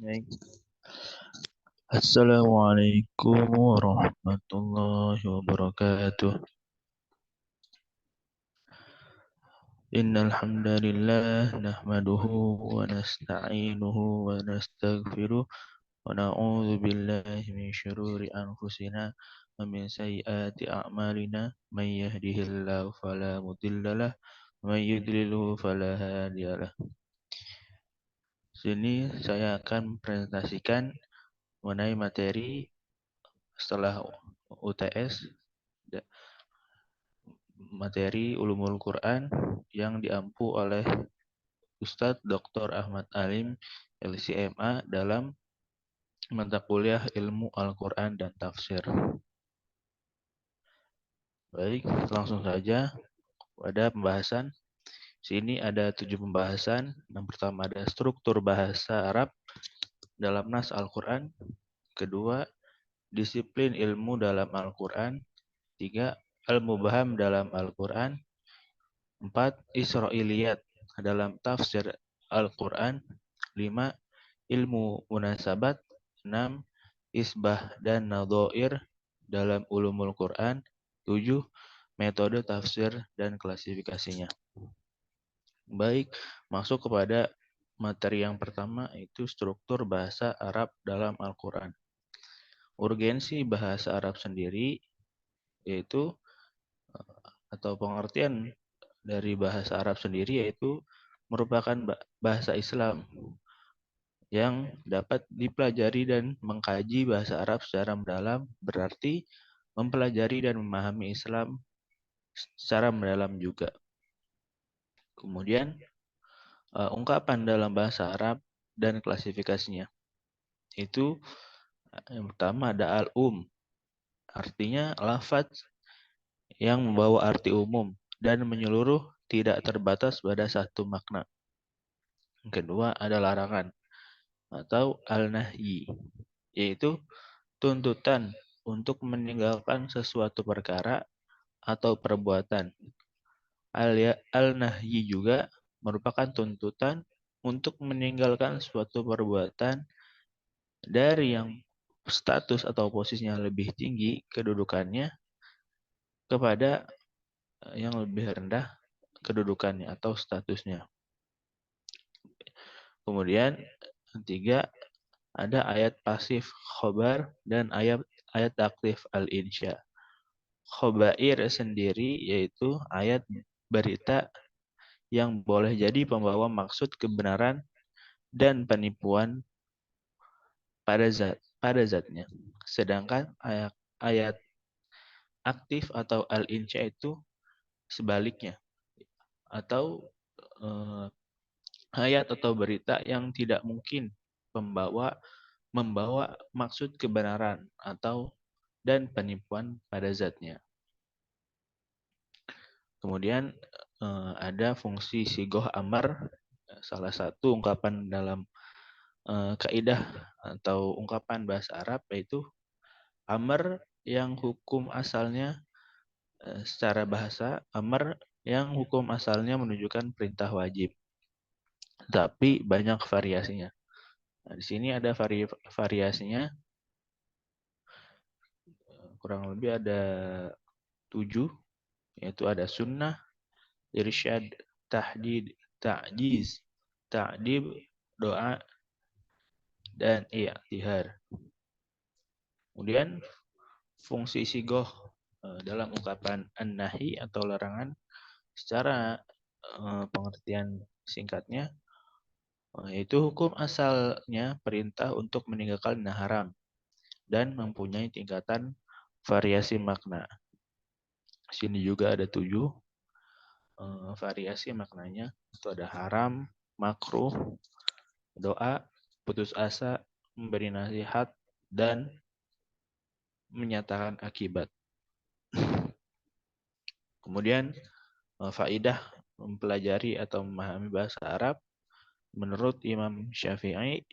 Baik. Assalamualaikum warahmatullahi wabarakatuh. Innal hamdalillah nahmaduhu wa nasta'inuhu wa nastaghfiruh wa na'udzu billahi min syururi anfusina wa min sayyiati a'malina may yahdihillahu fala mudhillalah wa may yudlilhu fala hadiyalah. Sini saya akan presentasikan mengenai materi setelah UTS, materi Ulumul Quran yang diampu oleh Ustadz Dr. Ahmad Alim LCMA dalam mata kuliah Ilmu Al-Quran dan Tafsir. Baik, langsung saja pada pembahasan. Sini ada 7 pembahasan. Yang pertama ada struktur bahasa Arab dalam nas Al-Quran. Kedua, disiplin ilmu dalam Al-Quran. 3, al-mubham dalam Al-Quran. 4, Israiliyat dalam tafsir Al-Quran. 5, ilmu munasabat. 6, isbah dan nadhair dalam ulumul Quran. 7, metode tafsir dan klasifikasinya. Baik, masuk kepada materi yang pertama, yaitu struktur bahasa Arab dalam Al-Quran. Urgensi bahasa Arab sendiri, yaitu atau pengertian dari bahasa Arab sendiri, yaitu merupakan bahasa Islam yang dapat dipelajari dan mengkaji bahasa Arab secara mendalam, berarti mempelajari dan memahami Islam secara mendalam juga. Kemudian ungkapan dalam bahasa Arab dan klasifikasinya. Itu yang pertama ada al-um, artinya lafaz yang membawa arti umum dan menyeluruh, tidak terbatas pada satu makna. Yang kedua ada larangan atau al-nahyi, yaitu tuntutan untuk meninggalkan sesuatu perkara atau perbuatan. Al-nahyi juga merupakan tuntutan untuk meninggalkan suatu perbuatan dari yang status atau posisinya lebih tinggi kedudukannya kepada yang lebih rendah kedudukannya atau statusnya. Kemudian ketiga ada ayat pasif khobar dan ayat aktif al-insya. Khobair sendiri yaitu ayat berita yang boleh jadi pembawa maksud kebenaran dan penipuan pada zatnya. Sedangkan ayat aktif atau al-insya itu sebaliknya, atau ayat atau berita yang tidak mungkin membawa maksud kebenaran atau dan penipuan pada zatnya. Kemudian ada fungsi sigoh amar, salah satu ungkapan dalam kaidah atau ungkapan bahasa Arab, yaitu amar yang hukum asalnya secara bahasa, amar yang hukum asalnya menunjukkan perintah wajib, tapi banyak variasinya. Nah, di sini ada variasinya, kurang lebih ada 7, yaitu ada sunnah, irsyad, tahdid, ta'jiz, ta'dib, doa, dan i'tihar. Kemudian fungsi sigoh dalam ungkapan an-nahi atau larangan, secara pengertian singkatnya, yaitu hukum asalnya perintah untuk meninggalkan yang haram dan mempunyai tingkatan variasi makna. Sini juga ada 7 variasi maknanya. Itu ada haram, makruh, doa, putus asa, memberi nasihat, dan menyatakan akibat. Kemudian faidah mempelajari atau memahami bahasa Arab. Menurut Imam Syafi'i,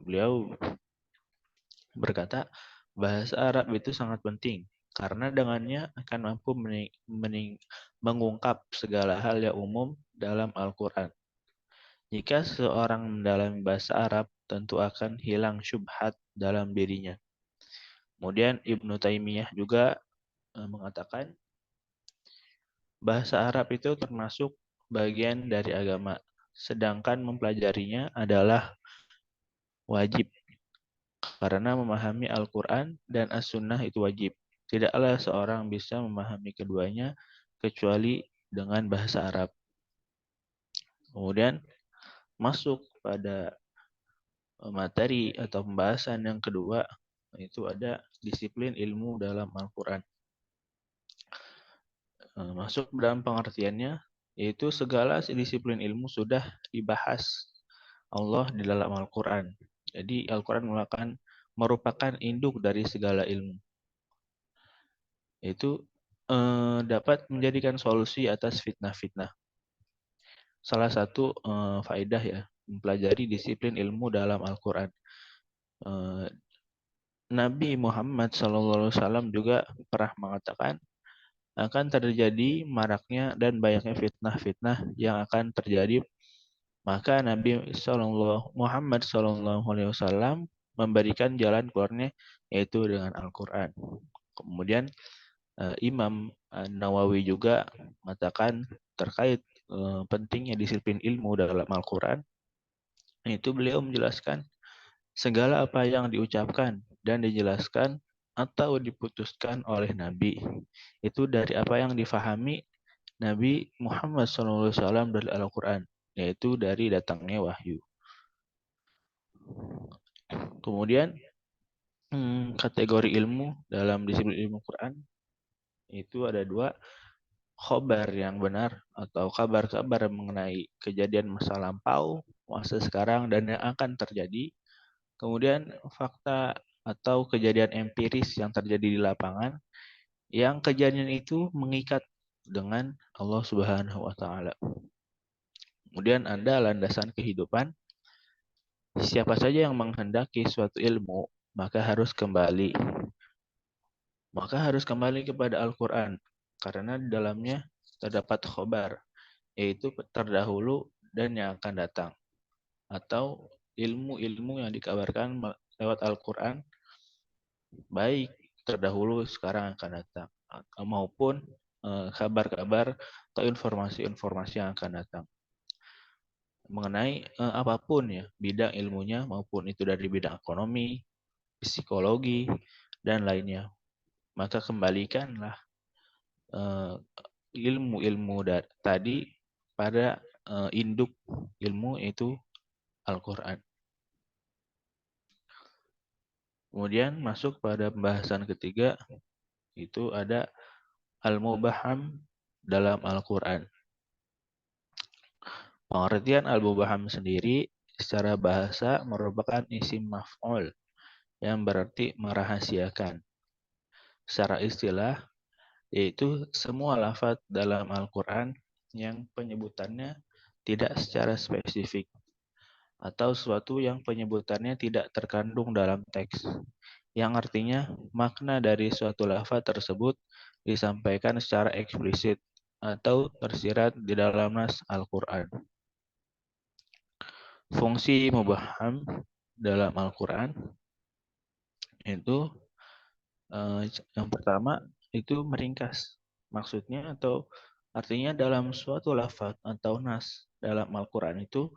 beliau berkata, bahasa Arab itu sangat penting karena dengannya akan mampu mengungkap segala hal yang umum dalam Al-Quran Jika seorang mendalami bahasa Arab, tentu akan hilang syubhat dalam dirinya. Kemudian Ibnu Taimiyah juga mengatakan bahasa Arab itu termasuk bagian dari agama, sedangkan mempelajarinya adalah wajib karena memahami Al-Quran dan As-Sunnah itu wajib. Tidaklah seorang bisa memahami keduanya kecuali dengan bahasa Arab. Kemudian masuk pada materi atau pembahasan yang kedua, itu ada disiplin ilmu dalam Al-Quran. Masuk dalam pengertiannya, yaitu segala disiplin ilmu sudah dibahas Allah di dalam Al-Quran. Jadi Al-Quran merupakan induk dari segala ilmu. Itu dapat menjadikan solusi atas fitnah-fitnah. Salah satu faedah ya, mempelajari disiplin ilmu dalam Al-Quran. Nabi Muhammad SAW juga pernah mengatakan akan terjadi maraknya dan banyaknya fitnah-fitnah yang akan terjadi. Maka Nabi Muhammad SAW memberikan jalan keluarnya yaitu dengan Al-Quran. Kemudian Imam Nawawi juga mengatakan terkait pentingnya disiplin ilmu dalam Al-Quran. Itu beliau menjelaskan segala apa yang diucapkan dan dijelaskan atau diputuskan oleh Nabi itu dari apa yang difahami Nabi Muhammad SAW dari Al-Quran, yaitu dari datangnya wahyu. Kemudian kategori ilmu dalam disiplin ilmu Quran itu ada dua, khobar yang benar atau kabar-kabar mengenai kejadian masa lampau, masa sekarang, dan yang akan terjadi. Kemudian fakta atau kejadian empiris yang terjadi di lapangan, yang kejadian itu mengikat dengan Allah Subhanahu wa taala. Kemudian ada landasan kehidupan. Siapa saja yang menghendaki suatu ilmu, maka harus kembali kepada Al-Qur'an karena di dalamnya terdapat khobar, yaitu terdahulu dan yang akan datang, atau ilmu-ilmu yang dikabarkan lewat Al-Qur'an baik terdahulu, sekarang, akan datang, maupun kabar-kabar atau informasi-informasi yang akan datang mengenai apapun ya bidang ilmunya, maupun itu dari bidang ekonomi, psikologi, dan lainnya. Maka kembalikanlah ilmu-ilmu tadi pada induk ilmu, itu Al-Quran. Kemudian masuk pada pembahasan ketiga, itu ada Al-Mubaham dalam Al-Quran. Pengertian Al-Mubaham sendiri secara bahasa merupakan isim maf'ul yang berarti merahasiakan. Secara istilah, yaitu semua lafaz dalam Al-Quran yang penyebutannya tidak secara spesifik, atau sesuatu yang penyebutannya tidak terkandung dalam teks, yang artinya makna dari suatu lafaz tersebut disampaikan secara eksplisit atau tersirat di dalam nas Al-Quran. Fungsi mubaham dalam Al-Quran itu yang pertama itu meringkas. Maksudnya atau artinya dalam suatu lafaz atau nas dalam Al-Quran itu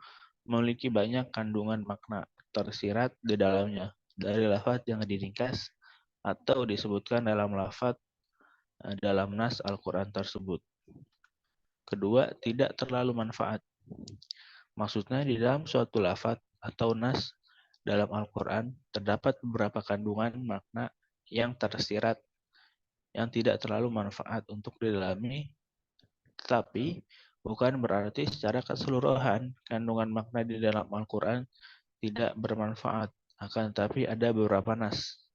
memiliki banyak kandungan makna tersirat di dalamnya dari lafaz yang diringkas atau disebutkan dalam lafaz dalam nas Al-Quran tersebut. Kedua, tidak terlalu manfaat. Maksudnya di dalam suatu lafaz atau nas dalam Al-Quran terdapat beberapa kandungan makna yang tersirat yang tidak terlalu manfaat untuk didalami, tetapi bukan berarti secara keseluruhan kandungan makna di dalam Al-Quran tidak bermanfaat, akan tetapi ada beberapa nas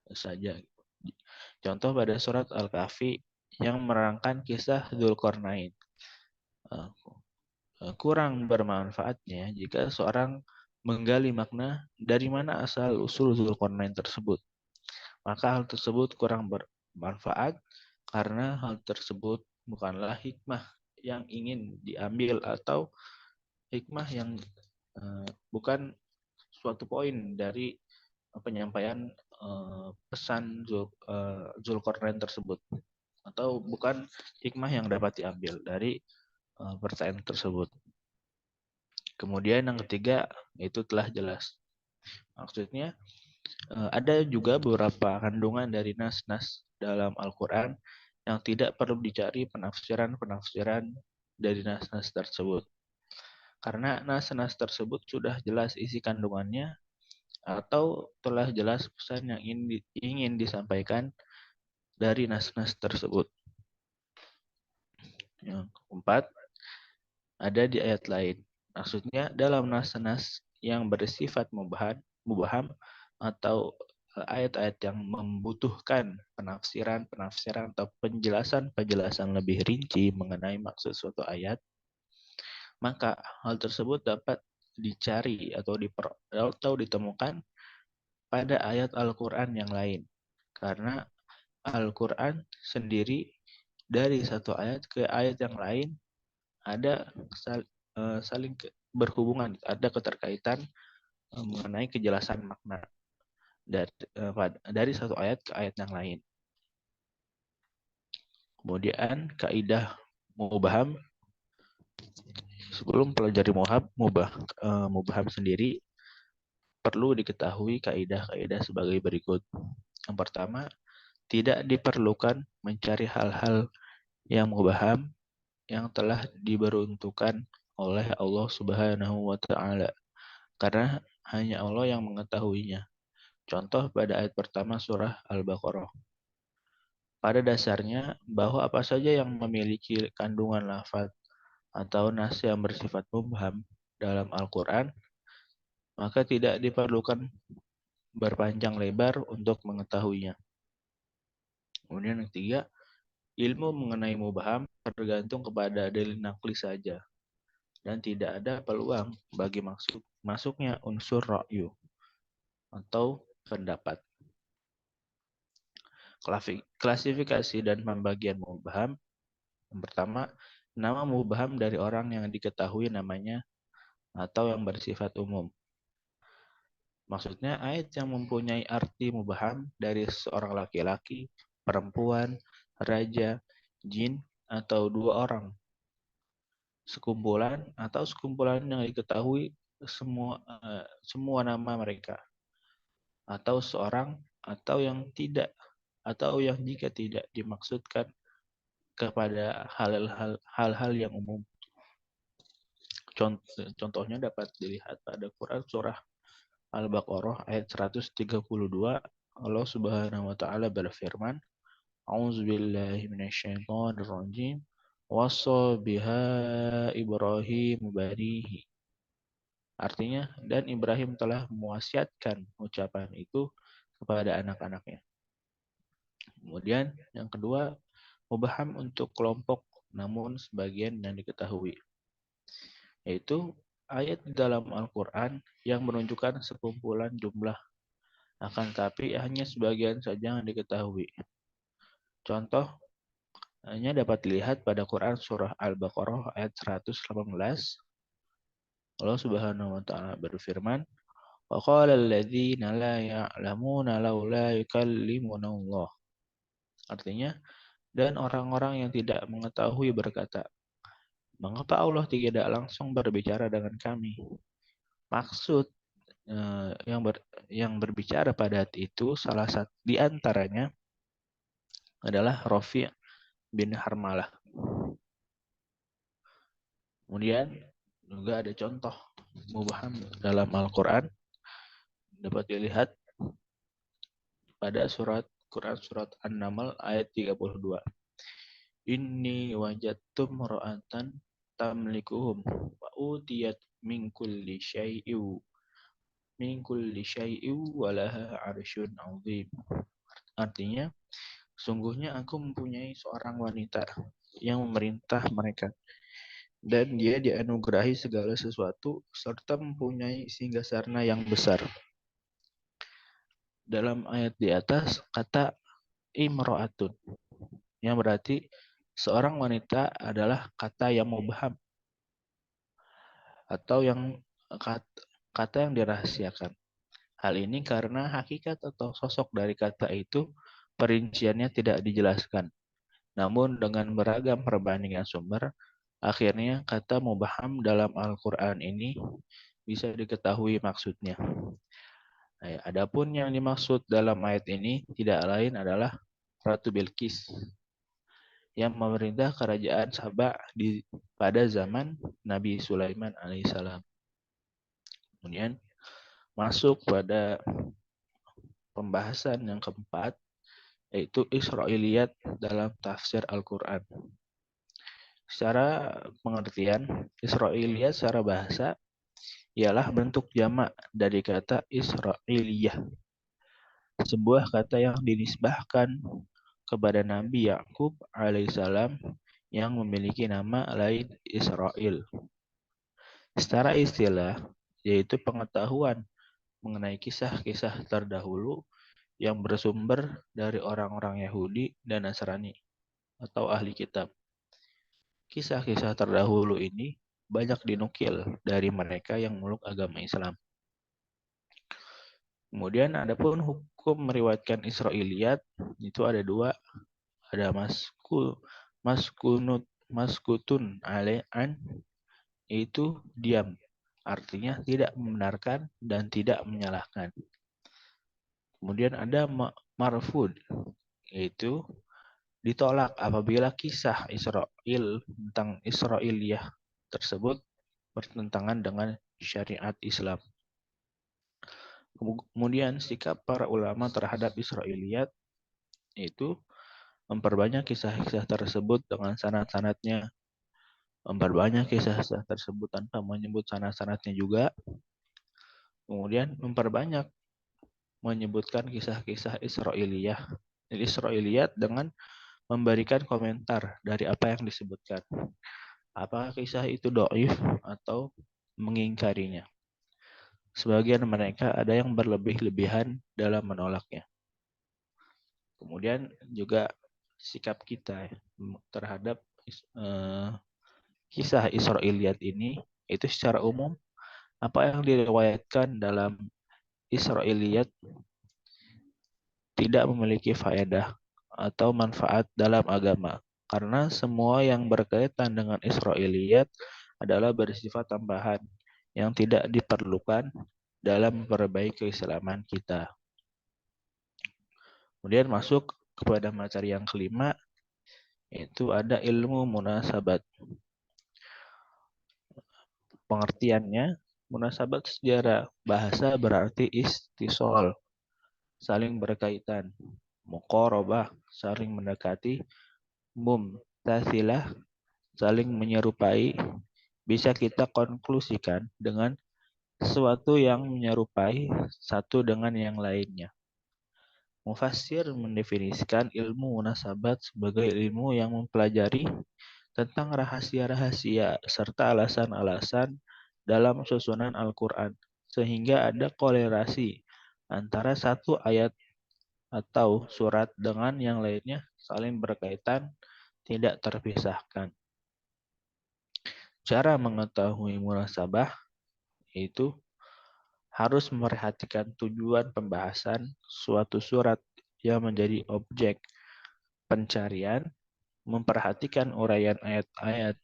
saja. Contoh pada surat Al-Kahfi yang menerangkan kisah Dzulqarnain. Kurang bermanfaatnya jika seorang menggali makna dari mana asal usul Dzulqarnain tersebut. Maka hal tersebut kurang bermanfaat karena hal tersebut bukanlah hikmah yang ingin diambil atau hikmah yang bukan suatu poin dari penyampaian pesan Zulkarnain tersebut, atau bukan hikmah yang dapat diambil dari pertanyaan tersebut. Kemudian yang ketiga itu telah jelas. Maksudnya ada juga beberapa kandungan dari nas-nas dalam Al-Quran yang tidak perlu dicari penafsiran-penafsiran dari nas-nas tersebut. Karena nas-nas tersebut sudah jelas isi kandungannya atau telah jelas pesan yang ingin disampaikan dari nas-nas tersebut. Yang keempat, ada di ayat lain. Maksudnya dalam nas-nas yang bersifat mubaham atau ayat-ayat yang membutuhkan penafsiran atau penjelasan lebih rinci mengenai maksud suatu ayat, maka hal tersebut dapat dicari atau ditemukan pada ayat Al-Quran yang lain. Karena Al-Quran sendiri dari satu ayat ke ayat yang lain ada saling berhubungan, ada keterkaitan mengenai kejelasan makna dari satu ayat ke ayat yang lain. Kemudian kaidah mubaham, sebelum pelajari mubaham sendiri perlu diketahui kaidah-kaidah sebagai berikut. Yang pertama, tidak diperlukan mencari hal-hal yang mubaham yang telah diberuntukkan oleh Allah Subhanahu wa taala, karena hanya Allah yang mengetahuinya. Contoh pada ayat pertama surah Al-Baqarah. Pada dasarnya, bahwa apa saja yang memiliki kandungan lafaz atau nas yang bersifat mubham dalam Al-Quran, maka tidak diperlukan berpanjang lebar untuk mengetahuinya. Kemudian yang ketiga, ilmu mengenai mubham tergantung kepada dalil nakli saja, dan tidak ada peluang bagi masuknya unsur ra'yu atau pendapat. Klasifikasi dan pembagian mubham. Yang pertama, nama mubham dari orang yang diketahui namanya atau yang bersifat umum. Maksudnya ayat yang mempunyai arti mubham dari seorang laki-laki, perempuan, raja, jin, atau dua orang. Sekumpulan atau sekumpulan yang diketahui semua nama mereka. Atau seorang atau yang tidak, atau yang jika tidak dimaksudkan kepada hal-hal yang umum. Contohnya dapat dilihat pada Quran surah Al-Baqarah ayat 132. Allah Subhanahu wa taala berfirman, A'udzubillahi minasyaitonirrajim. Wassa biha Ibrahim banihi. Artinya, dan Ibrahim telah mewasiatkan ucapan itu kepada anak-anaknya. Kemudian yang kedua, mubham untuk kelompok namun sebagian yang diketahui, yaitu ayat dalam Al-Quran yang menunjukkan sekumpulan jumlah, akan tapi hanya sebagian saja yang diketahui. Contoh hanya dapat dilihat pada Quran surah Al-Baqarah ayat 118. Allah Subhanahu wa taala berfirman, "Wa qala alladziina laa ya'lamuuna laulaa yukallimuna Allah." Artinya, dan orang-orang yang tidak mengetahui berkata, mengapa Allah tidak langsung berbicara dengan kami? Maksud yang berbicara pada itu salah satu di antaranya adalah Rafi' bin Harmalah. Kemudian juga ada contoh mubham dalam Al-Quran dapat dilihat pada Quran surat An-Naml ayat 32. Inni wajadtum ra'atan tamlikuhum wa utiyat min kulli syai'in wa laha 'arsyun 'azim. Artinya, sungguhnya aku mempunyai seorang wanita yang memerintah mereka, dan dia dianugerahi segala sesuatu serta mempunyai singgasana yang besar. Dalam ayat di atas kata imra'atun yang berarti seorang wanita adalah kata yang mubham. atau kata yang dirahasiakan. Hal ini karena hakikat atau sosok dari kata itu perinciannya tidak dijelaskan. Namun dengan beragam perbandingan sumber, akhirnya kata mubham dalam Al-Quran ini bisa diketahui maksudnya. Nah, adapun yang dimaksud dalam ayat ini tidak lain adalah Ratu Bilqis yang memerintah kerajaan Sabah pada zaman Nabi Sulaiman alaihissalam. Kemudian masuk pada pembahasan yang keempat, yaitu Israiliyat dalam tafsir Al-Quran. Secara pengertian, Israiliyat secara bahasa ialah bentuk jamak dari kata Israiliyah, sebuah kata yang dinisbahkan kepada Nabi Yakub alaihissalam yang memiliki nama lain Israel. Secara istilah, yaitu pengetahuan mengenai kisah-kisah terdahulu yang bersumber dari orang-orang Yahudi dan Nasrani atau ahli kitab. Kisah-kisah terdahulu ini banyak dinukil dari mereka yang meluk agama Islam. Kemudian adapun hukum meriwayatkan Israiliyat itu ada dua, ada maskutun an, yaitu diam, artinya tidak membenarkan dan tidak menyalahkan. Kemudian ada marfud, yaitu ditolak apabila kisah Israel tentang Israiliyah tersebut bertentangan dengan syariat Islam. Kemudian sikap para ulama terhadap Israiliyat yaitu memperbanyak kisah-kisah tersebut dengan sanad-sanadnya, memperbanyak kisah-kisah tersebut tanpa menyebut sanad-sanadnya juga, kemudian memperbanyak menyebutkan kisah-kisah Israiliyat dengan memberikan komentar dari apa yang disebutkan. Apakah kisah itu dhaif atau mengingkarinya. Sebagian mereka ada yang berlebih-lebihan dalam menolaknya. Kemudian juga sikap kita terhadap kisah Israiliyat ini, itu secara umum apa yang diriwayatkan dalam Israiliyat tidak memiliki faedah atau manfaat dalam agama. Karena semua yang berkaitan dengan Israiliyat adalah bersifat tambahan yang tidak diperlukan dalam memperbaiki keislaman kita. Kemudian masuk kepada materi yang kelima, yaitu ada ilmu munasabat. Pengertiannya, munasabat secara bahasa berarti istisol, saling berkaitan. Muqarabah, saling mendekati. Mumtathilah, saling menyerupai. Bisa kita konklusikan dengan sesuatu yang menyerupai satu dengan yang lainnya. Mufassir mendefinisikan ilmu munasabat sebagai ilmu yang mempelajari tentang rahasia-rahasia serta alasan-alasan dalam susunan Al-Quran, sehingga ada kolerasi antara satu ayat atau surat dengan yang lainnya saling berkaitan, tidak terpisahkan. Cara mengetahui munasabah yaitu harus memperhatikan tujuan pembahasan suatu surat yang menjadi objek pencarian, memperhatikan uraian ayat-ayat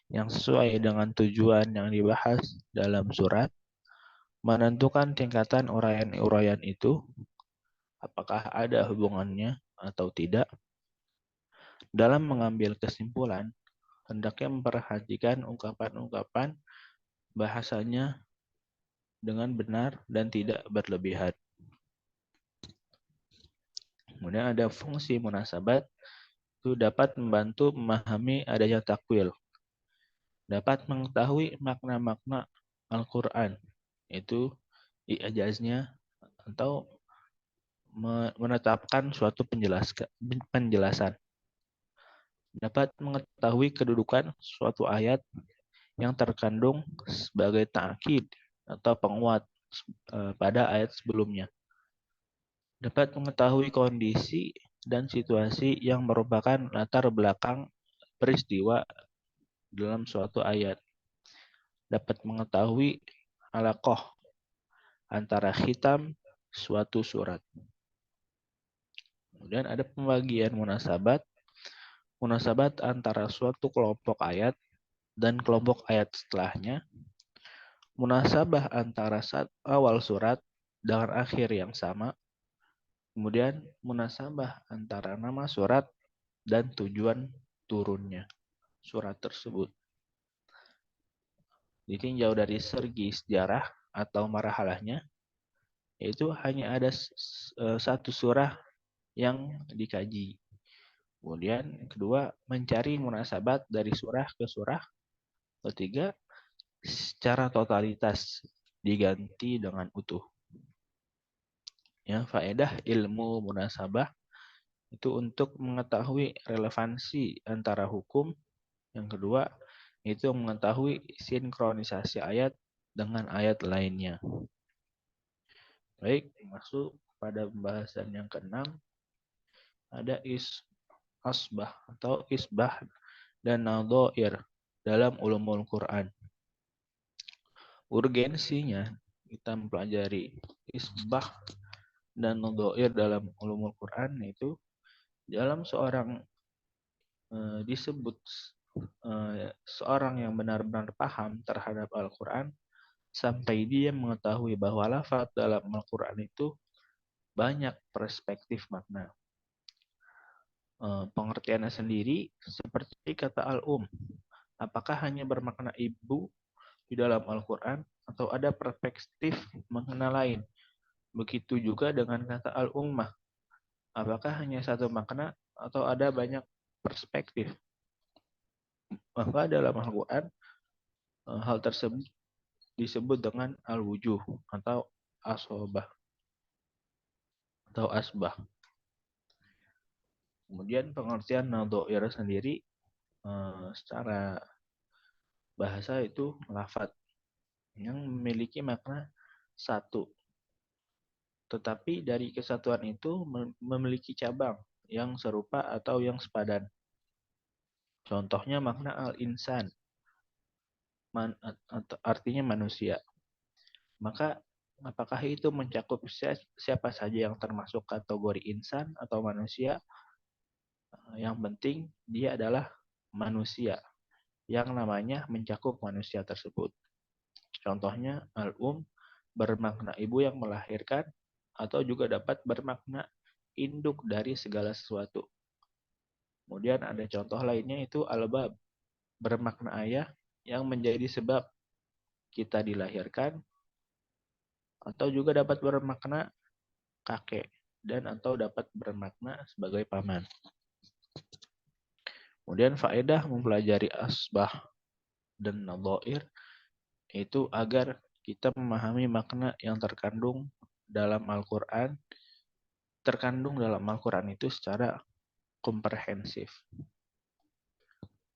yang sesuai dengan tujuan yang dibahas dalam surat, menentukan tingkatan uraian-uraian itu, apakah ada hubungannya atau tidak. Dalam mengambil kesimpulan, hendaknya memperhatikan ungkapan-ungkapan bahasanya dengan benar dan tidak berlebihan. Kemudian ada fungsi munasabat, itu dapat membantu memahami adanya takwil, dapat mengetahui makna-makna Al-Quran, itu i'jaznya atau menetapkan suatu penjelasan. Dapat mengetahui kedudukan suatu ayat yang terkandung sebagai ta'kid atau penguat pada ayat sebelumnya. Dapat mengetahui kondisi dan situasi yang merupakan latar belakang peristiwa dalam suatu ayat. dapat mengetahui alaqah antara khitam suatu surat. Kemudian ada pembagian munasabat. Munasabat antara suatu kelompok ayat dan kelompok ayat setelahnya. Munasabah antara awal surat dengan akhir yang sama. Kemudian munasabah antara nama surat dan tujuan turunnya surat tersebut. Ditinjau dari segi sejarah atau marhalahnya, yaitu hanya ada satu surah yang dikaji. Kemudian kedua, mencari munasabat dari surah ke surah. Ketiga, secara totalitas diganti dengan utuh. Ya, faedah ilmu munasabah itu untuk mengetahui relevansi antara hukum. Yang kedua, itu mengetahui sinkronisasi ayat dengan ayat lainnya. Baik, masuk pada pembahasan yang keenam. Ada asbah atau isbah dan nadhair dalam ulumul Quran. Urgensinya kita mempelajari isbah dan nadhair dalam ulumul Quran, yaitu dalam seorang disebut seorang yang benar-benar paham terhadap Al-Quran sampai dia mengetahui bahwa lafaz dalam Al-Quran itu banyak perspektif makna. Pengertiannya sendiri seperti kata al-um. Apakah hanya bermakna ibu di dalam Al-Quran atau ada perspektif makna lain? Begitu juga dengan kata al-ummah. Apakah hanya satu makna atau ada banyak perspektif? Maka dalam Al-Quran hal tersebut disebut dengan al-wujuh atau asobah atau asbah. Kemudian pengertian nadhair sendiri secara bahasa itu lafaz yang memiliki makna satu. Tetapi dari kesatuan itu memiliki cabang yang serupa atau yang sepadan. Contohnya makna al-insan, artinya manusia. Maka apakah itu mencakup siapa saja yang termasuk kategori insan atau manusia? Yang penting dia adalah manusia yang namanya mencakup manusia tersebut. Contohnya al-um bermakna ibu yang melahirkan atau juga dapat bermakna induk dari segala sesuatu. Kemudian ada contoh lainnya itu al-bab bermakna ayah yang menjadi sebab kita dilahirkan atau juga dapat bermakna kakek dan atau dapat bermakna sebagai paman. Kemudian faedah mempelajari asbah dan nadhair itu agar kita memahami makna yang terkandung dalam Al-Quran itu secara komprehensif.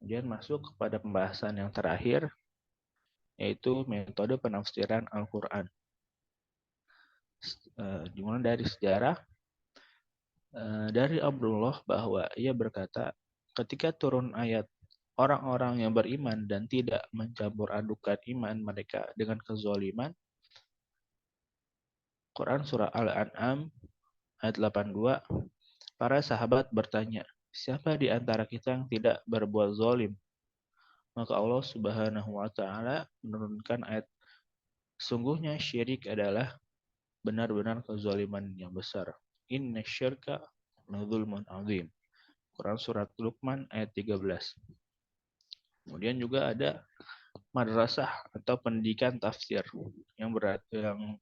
Kemudian masuk kepada pembahasan yang terakhir, yaitu metode penafsiran Al-Quran. Dimulai dari sejarah, dari Abdullah bahwa ia berkata, ketika turun ayat orang-orang yang beriman dan tidak mencampur adukan iman mereka dengan kezaliman, Quran surah Al-An'am ayat 82, para sahabat bertanya, siapa di antara kita yang tidak berbuat zalim? Maka Allah Subhanahu wa taala menurunkan ayat, sungguhnya syirik adalah benar-benar kezaliman yang besar. Inna syirka ladzulmun azim. Quran surat Luqman ayat 13. Kemudian juga ada madrasah atau pendidikan tafsir yang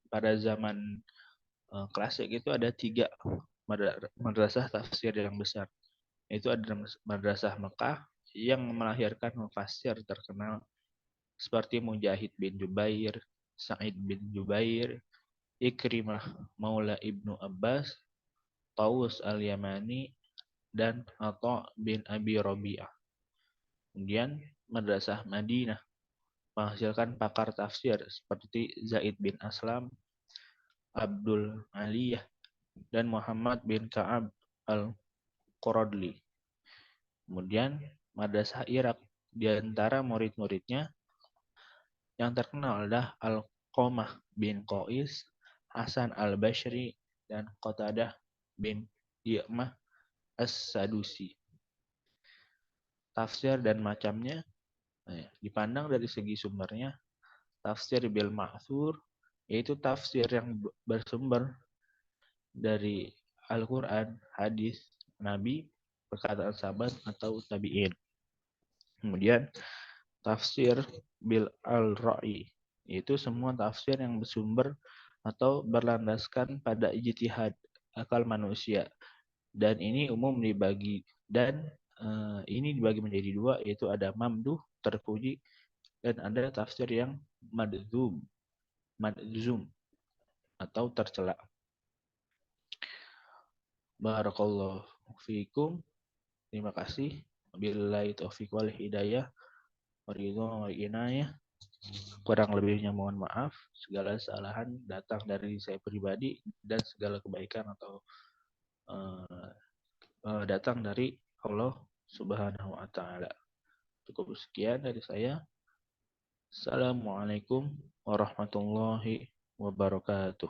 pada zaman klasik itu ada 3 madrasah tafsir yang besar. Itu ada madrasah Mekah yang melahirkan mufassir terkenal seperti Mujahid bin Jubair, Sa'id bin Jubair, Ikrimah Maula Ibnu Abbas, Tawus al-Yamani, dan Atha bin Abi Rabi'ah. Kemudian Madrasah Madinah menghasilkan pakar tafsir seperti Zaid bin Aslam, Abdul Aliyah, dan Muhammad bin Ka'ab al-Quradli. Kemudian Madrasah Irak, di antara murid-muridnya Yang terkenal adalah Alqamah bin Qais, Hasan al-Bashri, dan Qatadah bin Di'mah as-Sadusi. Tafsir dan macamnya dipandang dari segi sumbernya, tafsir bil ma'thur yaitu tafsir yang bersumber dari Al-Quran, hadis, Nabi, perkataan sahabat atau tabi'in. Kemudian tafsir bil al-ra'i yaitu semua tafsir yang bersumber atau berlandaskan pada ijtihad akal manusia, dan ini umum dibagi ini dibagi menjadi dua, yaitu ada mamduh terpuji dan ada tafsir yang madzum atau tercela. Barakallahu fiikum. Terima kasih. Wabillahi taufiq wal hidayah. Waridho wa inayah. Kurang lebihnya mohon maaf. Segala kesalahan datang dari saya pribadi dan segala kebaikan atau datang dari Allah Subhanahu wa taala. Cukup sekian dari saya. Assalamualaikum warahmatullahi wabarakatuh.